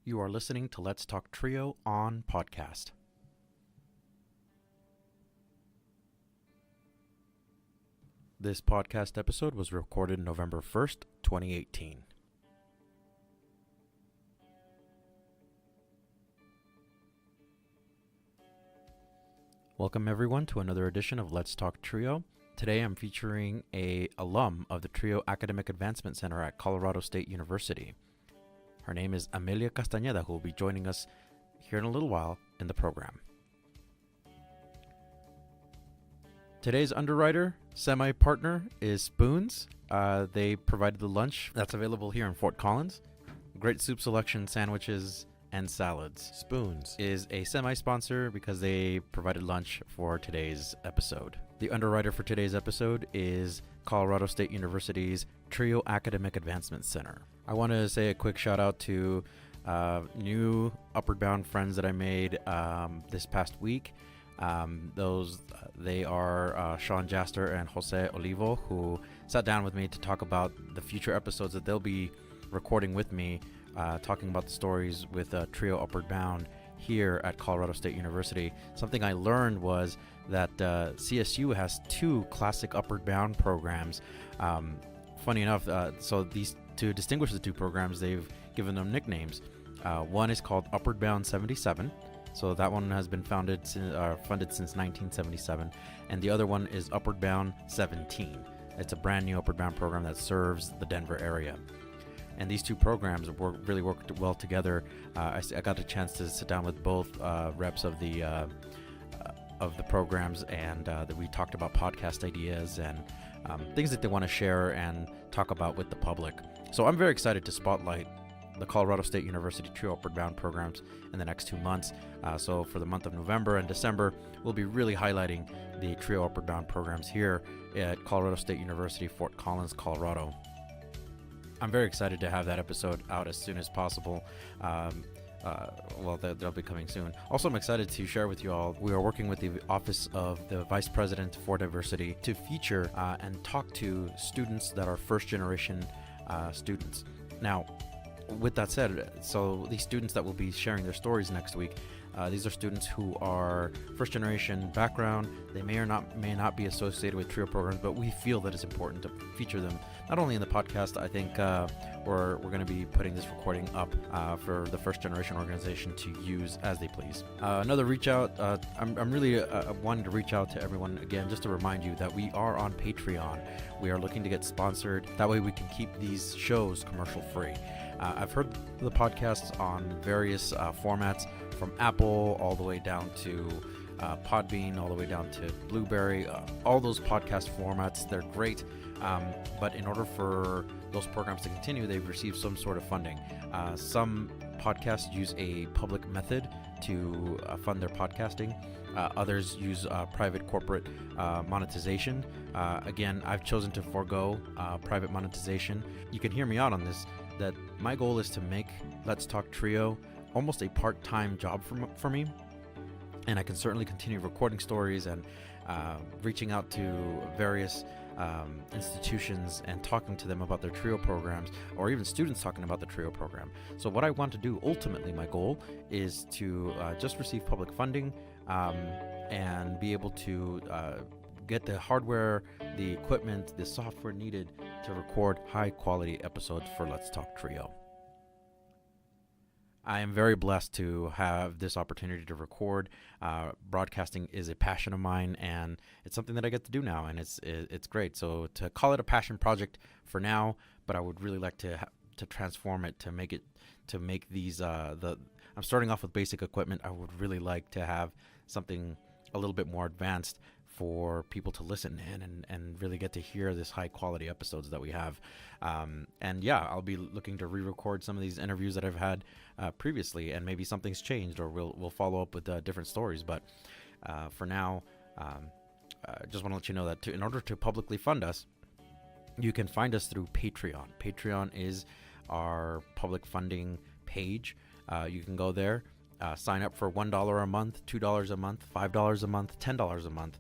You are listening to Let's Talk Trio on podcast. This podcast episode was recorded November 1st, 2018. Welcome everyone to another edition of Let's Talk Trio. Today I'm featuring a alum of the Trio Academic Advancement Center at Colorado State University. Her name is Amelia Castañeda, who will be joining us here in a little while in the program. Today's Underwriter semi-partner is Spoons. They provided the lunch that's available here in Fort Collins. Great soup selection, sandwiches, and salads. Spoons is a semi-sponsor because they provided lunch for today's episode. The Underwriter for today's episode is Colorado State University's Trio Academic Advancement Center. I want to say a quick shout out to new Upward Bound friends that I made this past week. They are Sean Jaster and Jose Olivo, who sat down with me to talk about the future episodes that they'll be recording with me, talking about the stories with Trio Upward Bound here at Colorado State University. Something I learned was that CSU has two classic Upward Bound programs. Funny enough, to distinguish the two programs, they've given them nicknames. One is called Upward Bound 77. So that one has been funded since 1977. And the other one is Upward Bound 17. It's a brand new Upward Bound program that serves the Denver area. And these two programs really worked well together. I got a chance to sit down with both reps of the programs, and that we talked about podcast ideas and things that they want to share and talk about with the public. So I'm very excited to spotlight the Colorado State University Trio Upward Bound programs in the next 2 months. So for the month of November and December, we'll be really highlighting the Trio Upward Bound programs here at Colorado State University, Fort Collins, Colorado. I'm very excited to have that episode out as soon as possible. They'll be coming soon. Also, I'm excited to share with you all, we are working with the Office of the Vice President for Diversity to feature and talk to students that are first-generation students. Now, with that said, so these students that will be sharing their stories next week, these are students who are first-generation background. They may not be associated with Trio programs, but we feel that it's important to feature them not only in the podcast. I think we're going to be putting this recording up for the first-generation organization to use as they please. Another reach out. I'm really wanting to reach out to everyone again, just to remind you that we are on Patreon. We are looking to get sponsored. That way we can keep these shows commercial-free. I've heard the podcasts on various formats, from Apple all the way down to Podbean, all the way down to Blueberry, all those podcast formats. They're great, but in order for those programs to continue, they've received some sort of funding. Some podcasts use a public method to fund their podcasting. Others use private corporate monetization. Again, I've chosen to forego private monetization. You can hear me out on this, that my goal is to make Let's Talk Trio almost a part-time job for me, and I can certainly continue recording stories and reaching out to various institutions and talking to them about their Trio programs, or even students talking about the Trio program. So what I want to do, ultimately my goal, is to just receive public funding and be able to get the hardware, the equipment, the software needed to record high-quality episodes for Let's Talk Trio. I am very blessed to have this opportunity to record. Broadcasting is a passion of mine, and it's something that I get to do now, and it's great. So to call it a passion project for now, but I would really like to transform it to make these I'm starting off with basic equipment. I would really like to have something a little bit more advanced for people to listen in and really get to hear this high quality episodes that we have. I'll be looking to re-record some of these interviews that I've had previously, and maybe something's changed, or we'll follow up with different stories. But for now, just want to let you know that in order to publicly fund us, you can find us through Patreon. Patreon is our public funding page. You can go there, sign up for $1 a month, $2 a month, $5 a month, $10 a month.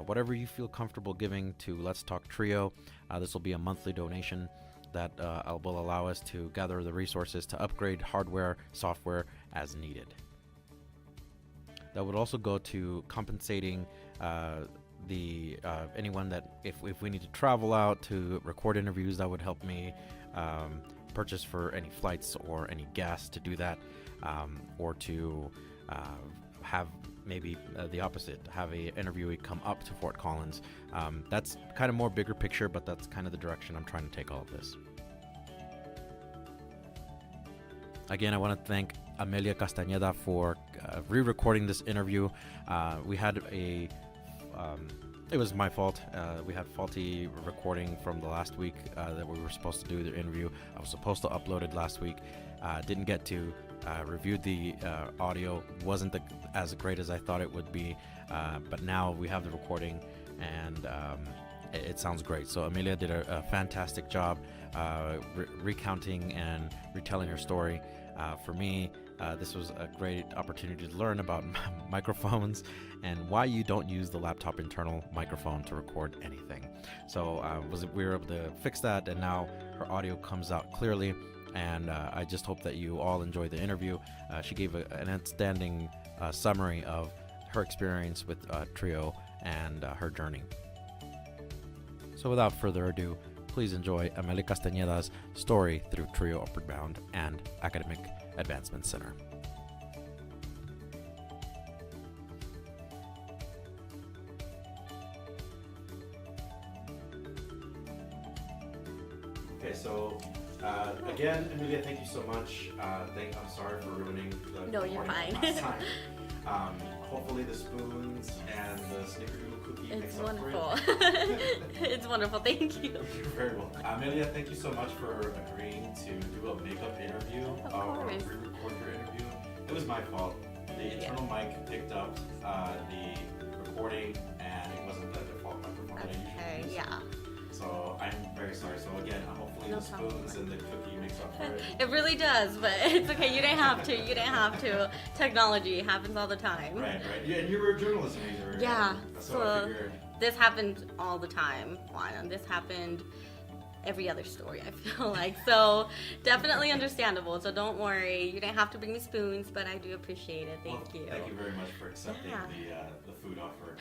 Whatever you feel comfortable giving to Let's Talk Trio. This will be a monthly donation that will allow us to gather the resources to upgrade hardware, software as needed. That would also go to compensating anyone that if we need to travel out to record interviews, that would help me purchase for any flights or any gas to do that, or to have maybe the opposite, have a interviewee come up to Fort Collins. That's kind of more bigger picture, but that's kind of the direction I'm trying to take all of this. Again, I want to thank Amelia Castañeda for re-recording this interview. We had it was my fault. We had faulty recording from the last week that we were supposed to do the interview. I was supposed to upload it last week. Didn't get to. Reviewed the audio. Wasn't as great as I thought it would be. But now we have the recording, and it sounds great. So Amelia did a fantastic job recounting and retelling her story. For me, this was a great opportunity to learn about microphones and why you don't use the laptop internal microphone to record anything. So we were able to fix that, and now her audio comes out clearly. And I just hope that you all enjoy the interview. She gave an outstanding summary of her experience with Trio and her journey. So without further ado, please enjoy Amelia Castañeda's story through Trio Upward Bound and Academic Advancement Center. Okay, so again, Amelia, thank you so much. I'm sorry for ruining the No, you're fine. last time. Hopefully the spoons and the snickerdoodle cookie It's makes up for wonderful. it. It's wonderful. Thank you. You're very welcome. Amelia, thank you so much for agreeing to do a makeup interview or course. re-record your interview. It was my fault. The internal mic picked up the recording, and it wasn't the default microphone that I usually use. Yeah. So I'm very sorry. So again, hopefully No the problem. spoons and the cookie makes up for it. It really does, but it's okay. You didn't have to. You didn't have to. Technology happens all the time. Right. Yeah, and you were a journalism major. Yeah. So I figured. This happens all the time, Juan, and this happened every other story, I feel like. So definitely understandable. So don't worry. You didn't have to bring me spoons, but I do appreciate it. Thank you. Thank you very much for accepting Yeah. the food offer.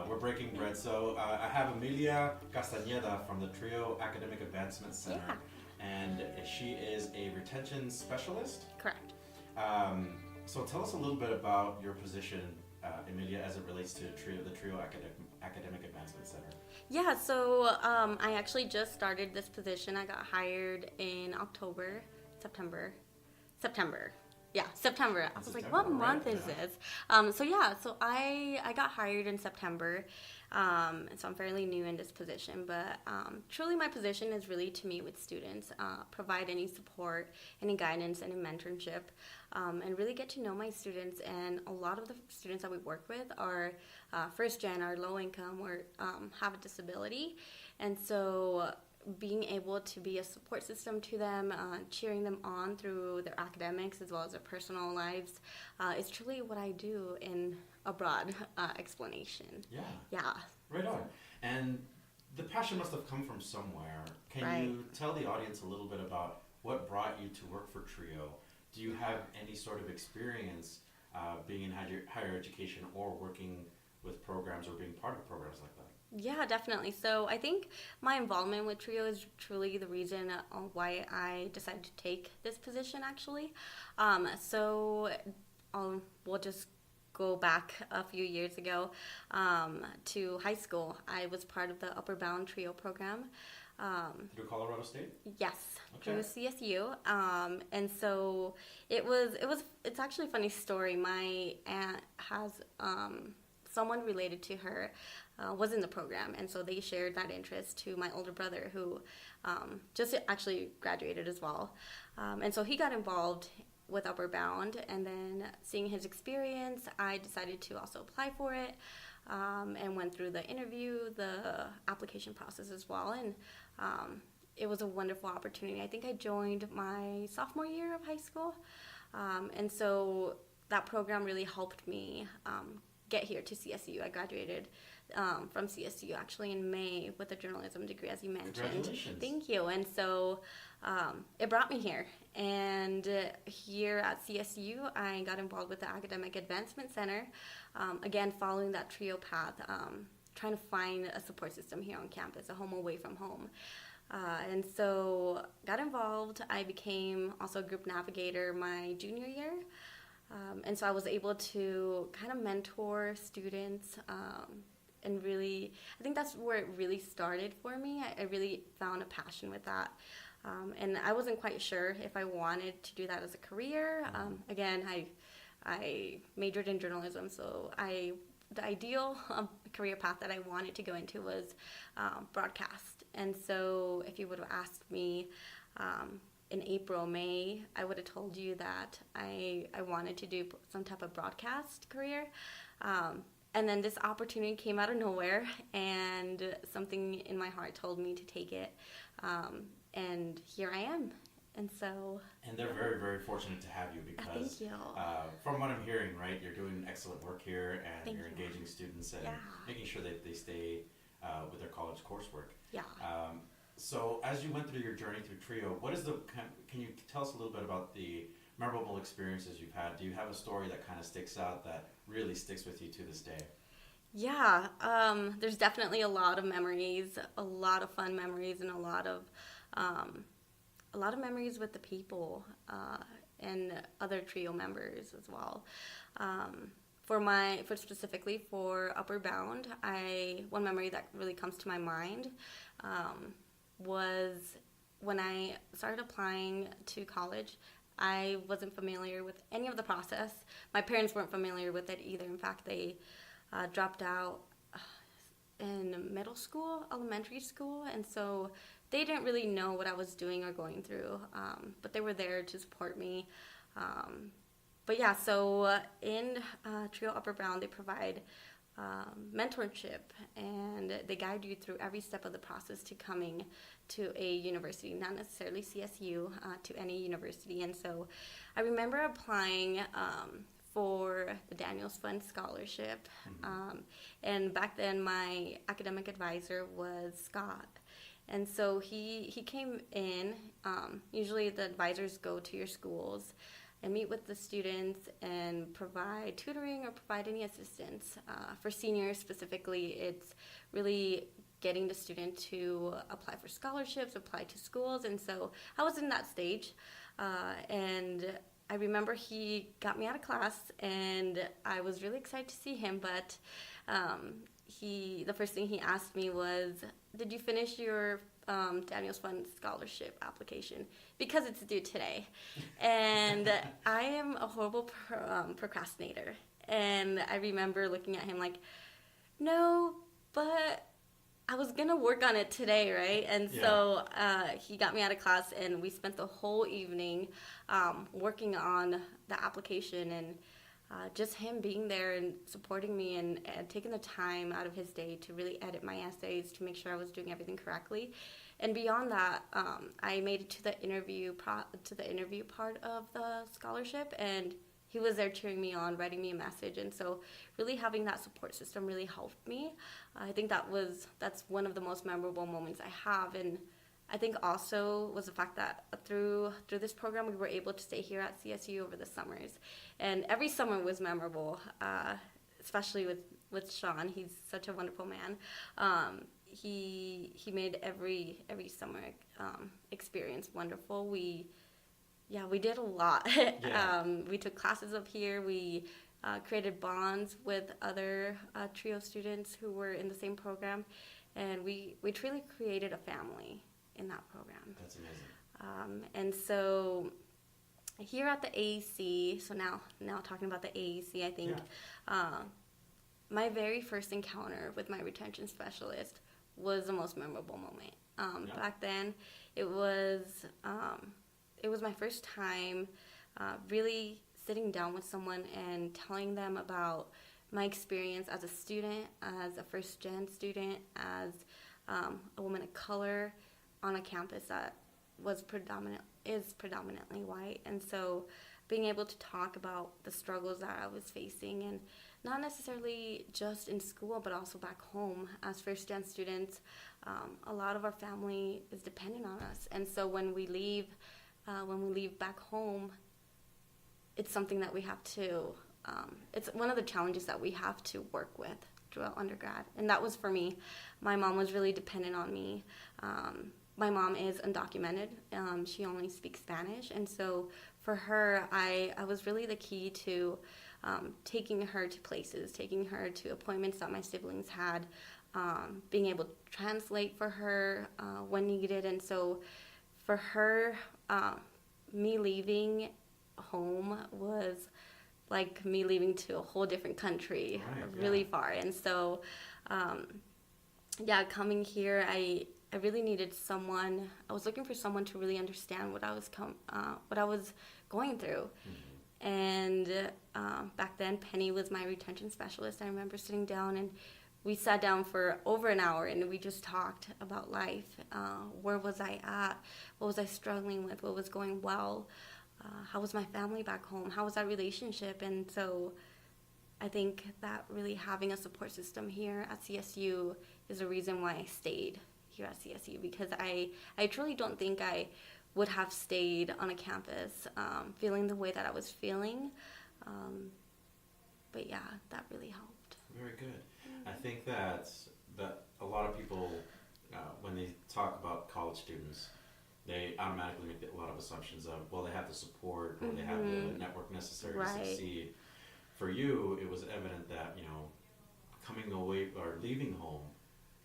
We're breaking bread. So I have Amelia Castañeda from the Trio Academic Advancement Center. Yeah. And she is a retention specialist. Correct. So tell us a little bit about your position, Amelia, as it relates to the Trio Academic Advancement Center. Yeah, so I actually just started this position. I got hired in September. Yeah, September. I was like, what month is this? So I got hired in September. So I'm fairly new in this position, but truly my position is really to meet with students, provide any support, any guidance, any mentorship, and really get to know my students. And a lot of the students that we work with are first gen, are low income, or have a disability. And so being able to be a support system to them, cheering them on through their academics as well as their personal lives, is truly what I do in a broad explanation. Yeah. Right on. And the passion must have come from somewhere. Can you tell the audience a little bit about what brought you to work for Trio? Do you have any sort of experience being in higher education or working with programs or being part of programs like that? Yeah, definitely. So I think my involvement with Trio is truly the reason why I decided to take this position, actually. We'll just go back a few years ago to high school. I was part of the Upper Bound Trio program. Through Colorado State? Yes, through CSU. And so it's actually a funny story. My aunt has someone related to her was in the program, and so they shared that interest to my older brother, who just actually graduated as well. And so he got involved with Upward Bound, and then seeing his experience, I decided to also apply for it, and went through the interview, the application process as well, and it was a wonderful opportunity. I think I joined my sophomore year of high school, and so that program really helped me get here to CSU. I graduated from CSU actually in May with a journalism degree, as you mentioned. Congratulations. Thank you. And so it brought me here. And here at CSU, I got involved with the Academic Advancement Center, again, following that TRIO path, trying to find a support system here on campus, a home away from home. And so got involved. I became also a group navigator my junior year. And so I was able to kind of mentor students and really, I think that's where it really started for me. I really found a passion with that. And I wasn't quite sure if I wanted to do that as a career. Again, I majored in journalism, so the ideal career path that I wanted to go into was broadcast. And so if you would have asked me in April, May, I would have told you that I wanted to do some type of broadcast career. And then this opportunity came out of nowhere, and something in my heart told me to take it. And here I am. And so... And they're very, very fortunate to have you because thank you. From what I'm hearing, right, you're doing excellent work here, and Thank you're you. engaging students and Yeah. making sure that they stay with their college coursework. Yeah. So as you went through your journey through TRIO, can you tell us a little bit about the memorable experiences you've had? Do you have a story that kind of sticks out that really sticks with you to this day? Yeah, there's definitely a lot of memories, a lot of fun memories, and a lot of memories with the people and other TRIO members as well. Specifically for Upper Bound, one memory that really comes to my mind was when I started applying to college. I wasn't familiar with any of the process. My parents weren't familiar with it either. In fact, they dropped out in middle school, elementary school, and so they didn't really know what I was doing or going through, but they were there to support me. But yeah, so in TRIO Upper Bound, they provide mentorship, and they guide you through every step of the process to coming to a university, not necessarily CSU, to any university. And so I remember applying for the Daniels Fund Scholarship, and back then my academic advisor was Scott. And so he came in. Usually the advisors go to your schools and meet with the students and provide tutoring or provide any assistance. For seniors specifically, it's really getting the student to apply for scholarships, apply to schools. And so I was in that stage. And I remember he got me out of class, and I was really excited to see him, but the first thing he asked me was, did you finish your Daniels Fund Scholarship application? Because it's due today. And I am a horrible procrastinator. And I remember looking at him like, no, but I was going to work on it today, right? And so he got me out of class, and we spent the whole evening working on the application, and just him being there and supporting me and taking the time out of his day to really edit my essays to make sure I was doing everything correctly. And beyond that, I made it to the interview part of the scholarship, and he was there cheering me on, writing me a message. And so really having that support system really helped me. I think that's one of the most memorable moments I have. And I think also was the fact that through this program, we were able to stay here at CSU over the summers. And every summer was memorable, especially with Sean. He's such a wonderful man. He made every summer experience wonderful. We did a lot. We took classes up here. We created bonds with other TRIO students who were in the same program, and we truly created a family in that program. That's amazing. And so here at the AEC, so now talking about the AEC, I think my very first encounter with my retention specialist was the most memorable moment. Back then, it was my first time really sitting down with someone and telling them about my experience as a student, as a first-gen student, as a woman of color on a campus that is predominantly white. And so being able to talk about the struggles that I was facing and not necessarily just in school, but also back home. As first-gen students, a lot of our family is dependent on us, and so when we leave back home, it's something that we have to. It's one of the challenges that we have to work with throughout undergrad, and that was for me. My mom was really dependent on me. My mom is undocumented. She only speaks Spanish, and so for her, I was really the key to taking her to places, taking her to appointments that my siblings had, being able to translate for her when needed. And so for her, me leaving home was like me leaving to a whole different country, really far. And so, coming here, I really needed someone. I was looking for someone to really understand what I was going through. Mm-hmm. And back then, Penny was my retention specialist. I remember sitting down, and we sat down for over an hour, and we just talked about life. Where was I at? What was I struggling with? What was going well? How was my family back home? How was that relationship? And so I think that really having a support system here at CSU is a reason why I stayed here at CSU, because I truly don't think I would have stayed on a campus feeling the way that I was feeling. But yeah, that really helped. Very good. Mm-hmm. I think that a lot of people, when they talk about college students, they automatically make a lot of assumptions of, well, they have the support or they have the network necessary to succeed. For you, it was evident that, coming away or leaving home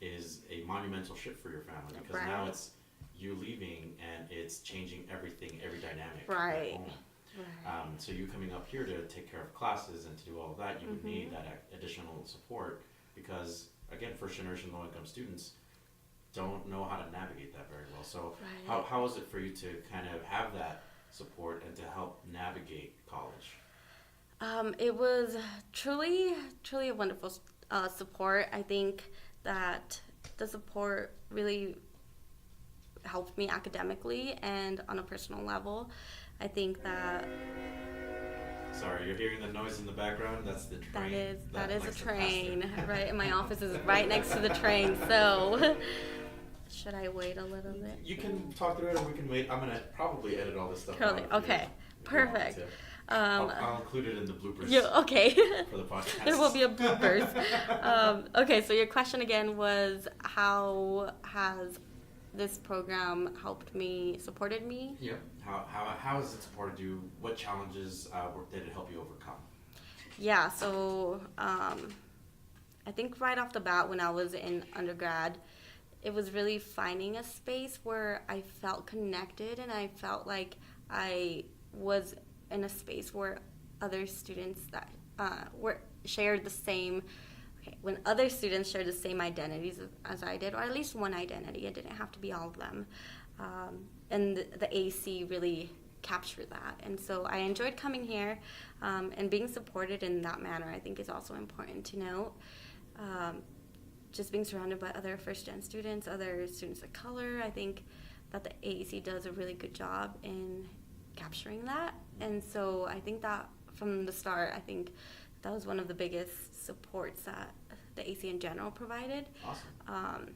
is a monumental shift for your family, because now it's you leaving and it's changing everything, every dynamic at home. So you coming up here to take care of classes and to do all of that, you would need that additional support, because again, first generation low income students don't know how to navigate that very well. So how is it for you to kind of have that support and to help navigate college? It was truly a wonderful support. I think that the support really helped me academically and on a personal level. I think that... Sorry, you're hearing the noise in the background? That's the train. That is a train, right? And my office is right next to the train, so... Should I wait a little bit? You can talk through it, or we can wait. I'm going to probably edit all this stuff out. Okay, perfect. I'll include it in the bloopers. Okay. For the podcast. There will be a bloopers. Okay, so your question again was, how has this program supported me? Yeah. How has it supported you? What challenges did it help you overcome? Yeah, so I think right off the bat when I was in undergrad, it was really finding a space where I felt connected, and I felt like I was in a space where other students that shared the same. When other students shared the same identities as I did, or at least one identity, it didn't have to be all of them, and the AC really captured that. And so I enjoyed coming here, and being supported in that manner, I think, is also important to note. Just being surrounded by other first-gen students, other students of color, I think that the AAC does a really good job in capturing that. And so I think that from the start, I think that was one of the biggest supports that the AC in general provided. Awesome.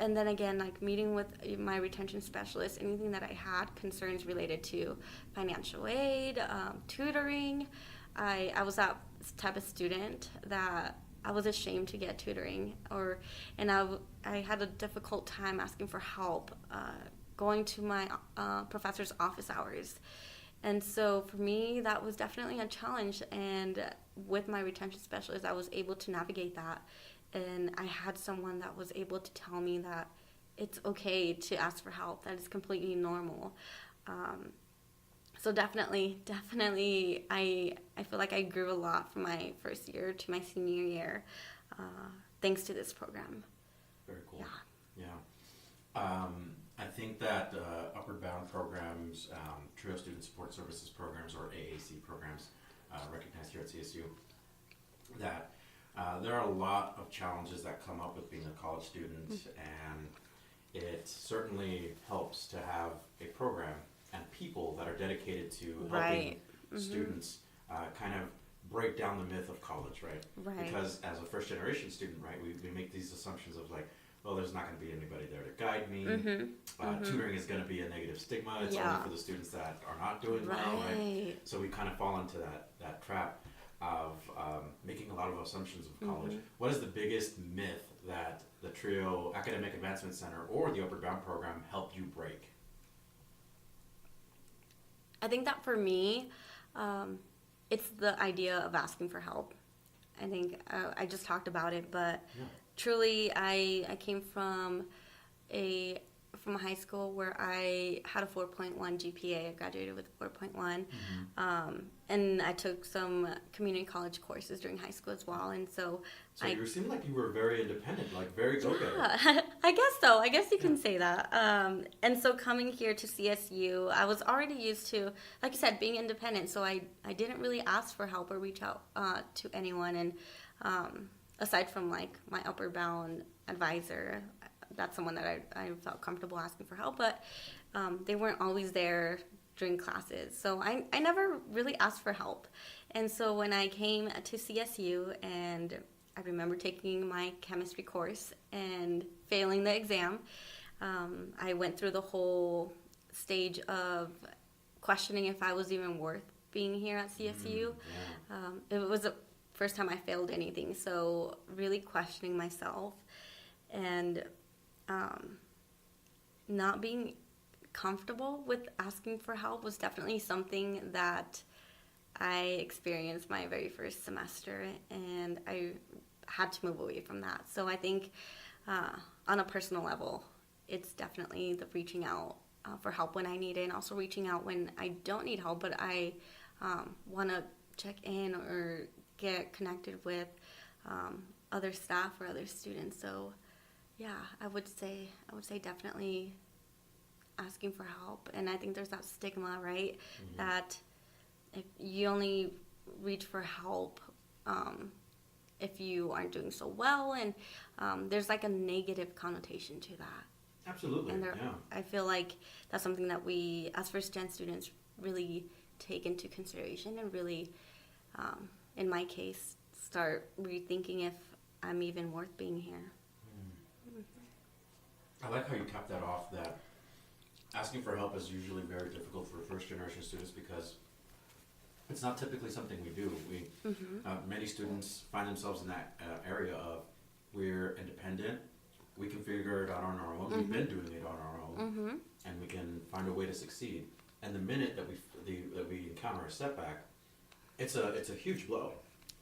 And then again, like meeting with my retention specialist, anything that I had concerns related to financial aid, tutoring. I was that type of student that I was ashamed to get tutoring, and I had a difficult time asking for help, going to my professor's office hours. And so for me, that was definitely a challenge. And with my retention specialist, I was able to navigate that. And I had someone that was able to tell me that it's okay to ask for help, that it's completely normal. So definitely, I feel like I grew a lot from my first year to my senior year, thanks to this program. Very cool. Yeah. I think that Upward Bound programs, Trio Student Support Services programs, or AAC programs, recognized here at CSU, that there are a lot of challenges that come up with being a college student, and it certainly helps to have a program and people that are dedicated to helping students kind of break down the myth of college, right? Right. Because as a first generation student, right, we make these assumptions of like, well, there's not going to be anybody there to guide me. Tutoring is going to be a negative stigma. It's only for the students that are not doing well, right? So we kind of fall into that trap of making a lot of assumptions of college. What is the biggest myth that the TRIO Academic Advancement Center or the Upward Bound program helped you break? I think that for me, it's the idea of asking for help. I think I just talked about it, but truly, I came from a high school where I had a 4.1 GPA. I graduated with a 4.1, and I took some community college courses during high school as well. And so you seemed like you were very independent, like very go-getter. Yeah, I guess so. I guess you can say that. And so coming here to CSU, I was already used to, like you said, being independent. So I didn't really ask for help or reach out to anyone. And aside from like my Upward Bound advisor, that's someone that I felt comfortable asking for help, but they weren't always there during classes. So I never really asked for help. And so when I came to CSU, and I remember taking my chemistry course and failing the exam, I went through the whole stage of questioning if I was even worth being here at CSU. It was the first time I failed anything, so really questioning myself and not being comfortable with asking for help was definitely something that I experienced my very first semester, and I had to move away from that. So I think on a personal level, it's definitely the reaching out for help when I need it, and also reaching out when I don't need help, but I want to check in or get connected with other staff or other students. So yeah, I would say definitely asking for help. And I think there's that stigma, right? That if you only reach for help if you aren't doing so well, and there's like a negative connotation to that. Absolutely, and I feel like that's something that we, as first-gen students, really take into consideration and really, in my case, start rethinking if I'm even worth being here. I like how you capped that off, that asking for help is usually very difficult for first-generation students because it's not typically something we do. Many students find themselves in that area of we're independent, we can figure it out on our own, we've been doing it on our own, and we can find a way to succeed. And the minute that we encounter a setback, it's a huge blow.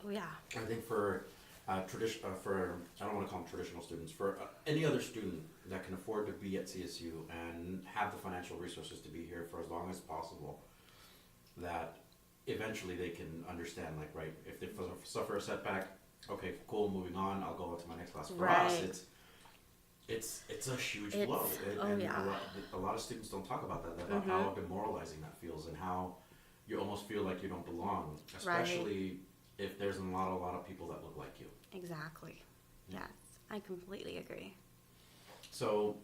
Oh yeah. I think for I don't want to call them traditional students, for any other student that can afford to be at CSU and have the financial resources to be here for as long as possible, that eventually they can understand, like, right, if they suffer a setback, okay, cool, moving on, I'll go on to my next class. For us, it's a huge blow. A lot of students don't talk about that, about how demoralizing that feels and how you almost feel like you don't belong, especially if there's a lot of people that look like you. Exactly. Yes, I completely agree. So,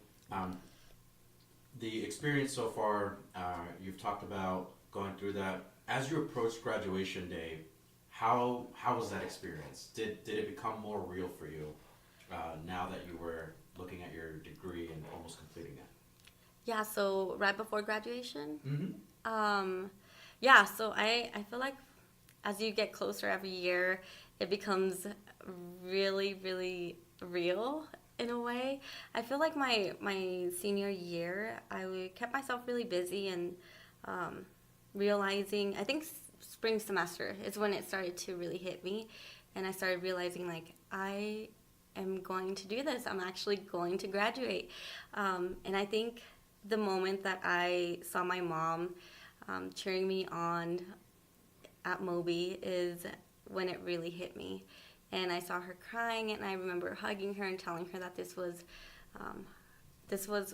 the experience so far, you've talked about going through that. As you approach graduation day, how was that experience? Did it become more real for you now that you were looking at your degree and almost completing it? Yeah, so right before graduation? So I feel like as you get closer every year, it becomes really, really real in a way. I feel like my senior year, I kept myself really busy and realizing, I think spring semester is when it started to really hit me, and I started realizing, like, I am going to do this. I'm actually going to graduate. And I think the moment that I saw my mom cheering me on at Moby is when it really hit me. And I saw her crying, and I remember hugging her and telling her that this was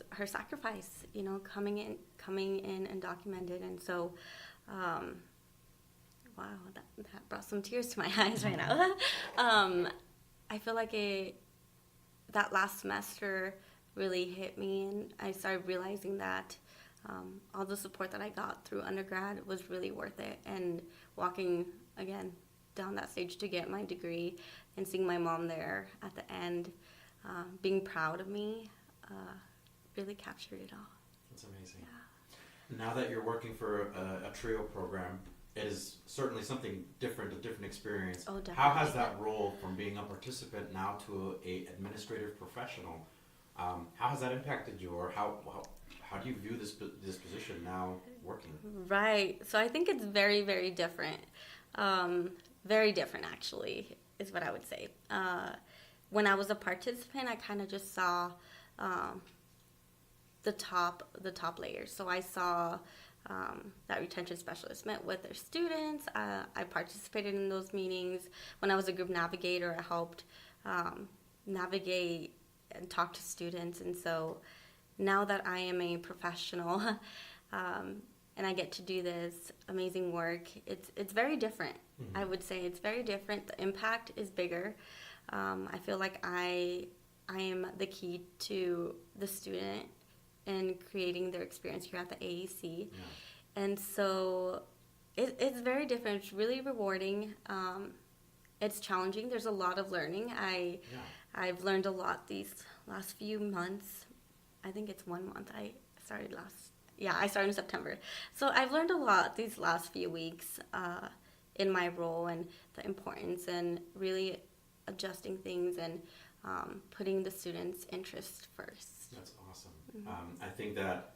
her sacrifice, coming in and documented. And so, wow, that brought some tears to my eyes right now. I feel like that last semester really hit me, and I started realizing that all the support that I got through undergrad was really worth it. And walking, again, down that stage to get my degree, and seeing my mom there at the end, being proud of me, really captured it all. That's amazing. Yeah. Now that you're working for a TRIO program, it is certainly something different, a different experience. Oh, definitely. How has that role from being a participant now to a administrative professional, how has that impacted you, or how do you view this position now working? Right. So I think it's very, very different. Very different, actually, is what I would say. When I was a participant, I kind of just saw the top layers. So I saw that retention specialist met with their students. I participated in those meetings. When I was a group navigator, I helped navigate and talk to students. And so now that I am a professional and I get to do this amazing work, it's very different. Mm-hmm. I would say it's very different. The impact is bigger. I feel like I am the key to the student and creating their experience here at the AAC. Yeah. And so it's very different. It's really rewarding. It's challenging. There's a lot of learning. I've learned a lot these last few months. I think it's 1 month. I started in September. So I've learned a lot these last few weeks in my role, and the importance, and really adjusting things and putting the students' interest first. That's awesome. Mm-hmm. I think that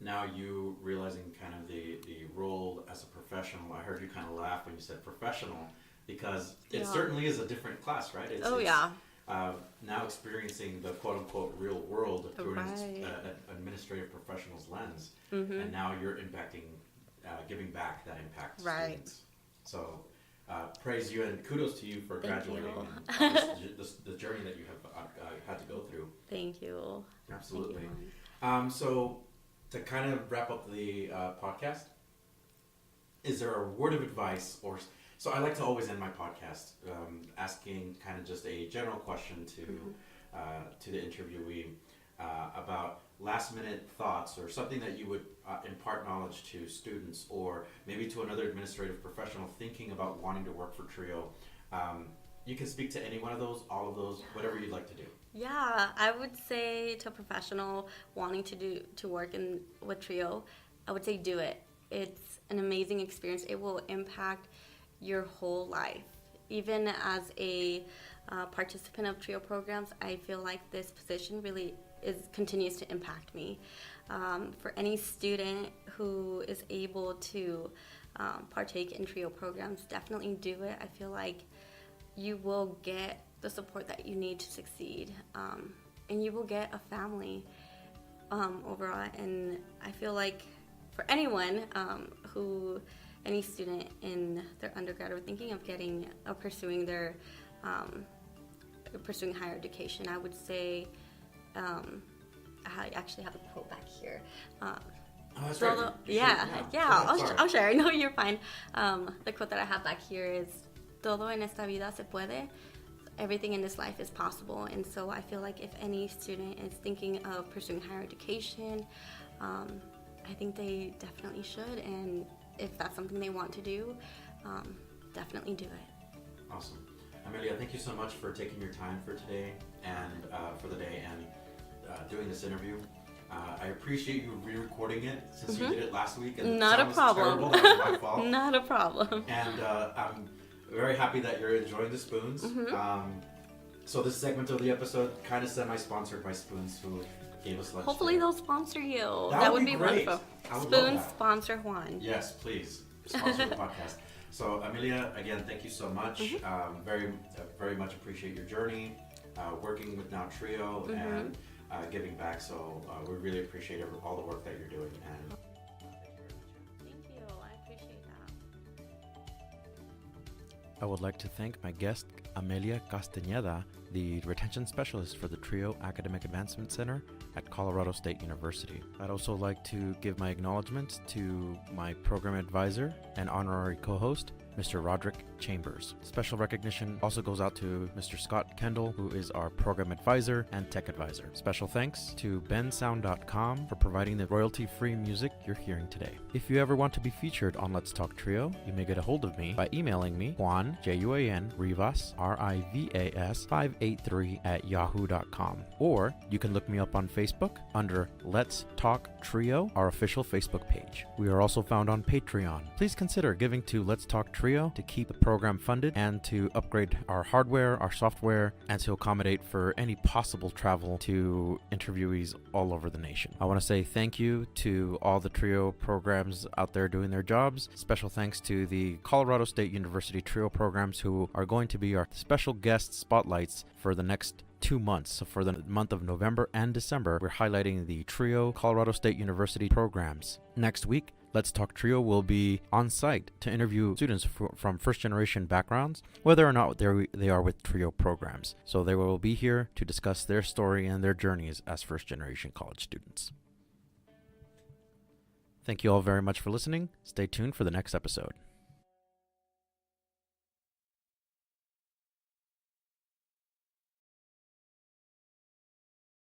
now you realizing kind of the role as a professional, I heard you kind of laugh when you said professional, because it certainly is a different class, right? It's now experiencing the quote-unquote real world through an administrative professional's lens, mm-hmm. and now you're impacting, giving back that impact to students. So praise you and kudos to you for graduating and the journey that you have had to go through. Thank you. Absolutely. Thank you. So to kind of wrap up the podcast, is there a word of advice, or so I like to always end my podcast asking kind of just a general question to the interviewee about last minute thoughts, or something that you would impart knowledge to students, or maybe to another administrative professional thinking about wanting to work for TRIO. You can speak to any one of those, all of those, whatever you'd like to do. Yeah, I would say to a professional wanting to work with TRIO, I would say do it. It's an amazing experience. It will impact your whole life. Even as a participant of TRIO programs, I feel like this position really continues to impact me. For any student who is able to partake in TRIO programs, definitely do it. I feel like you will get the support that you need to succeed, and you will get a family overall. And I feel like for anyone any student in their undergrad or thinking of pursuing higher education, I would say, I actually have a quote back here. That's right. I'll share. No, you're fine. The quote that I have back here is, "Todo en esta vida se puede." Everything in this life is possible. And so I feel like if any student is thinking of pursuing higher education, I think they definitely should. And if that's something they want to do, definitely do it. Awesome. Amelia, thank you so much for taking your time for today and for the day and doing this interview. I appreciate you re-recording it since you did it last week. And Not a problem. Terrible. That was my fault. Not a problem. And I'm very happy that you're enjoying the spoons. Mm-hmm. So this segment of the episode kind of semi-sponsored by Spoons, who gave us lunch. Hopefully they'll sponsor you. That would be great. Wonderful. Spoons sponsor Juan. Yes, please sponsor the podcast. So Amelia, again, thank you so much. Mm-hmm. Very much appreciate your journey, working with now TRIO, mm-hmm. and giving back. So we really appreciate all the work that you're doing. And thank you. I appreciate that. I would like to thank my guest, Amelia Castañeda, the retention specialist for the TRIO Academic Advancement Center at Colorado State University. I'd also like to give my acknowledgement to my program advisor and honorary co-host, Mr. Roderick Chambers. Special recognition also goes out to Mr. Scott Kendall, who is our program advisor and tech advisor. Special thanks to bensound.com for providing the royalty-free music you're hearing today. If you ever want to be featured on Let's Talk Trio, you may get a hold of me by emailing me, Juan, Juan, Rivas, Rivas, 583 at yahoo.com. Or you can look me up on Facebook under Let's Talk Trio, our official Facebook page. We are also found on Patreon. Please consider giving to Let's Talk Trio to keep the program funded and to upgrade our hardware, our software, and to accommodate for any possible travel to interviewees all over the nation. I want to say thank you to all the Trio programs out there doing their jobs. Special thanks to the Colorado State University Trio programs who are going to be our special guest spotlights for the next 2 months. So for the month of November and December, we're highlighting the Trio Colorado State University programs. Next week, Let's Talk Trio will be on site to interview students from first generation backgrounds, whether or not they are with Trio programs. So they will be here to discuss their story and their journeys as first generation college students. Thank you all very much for listening. Stay tuned for the next episode.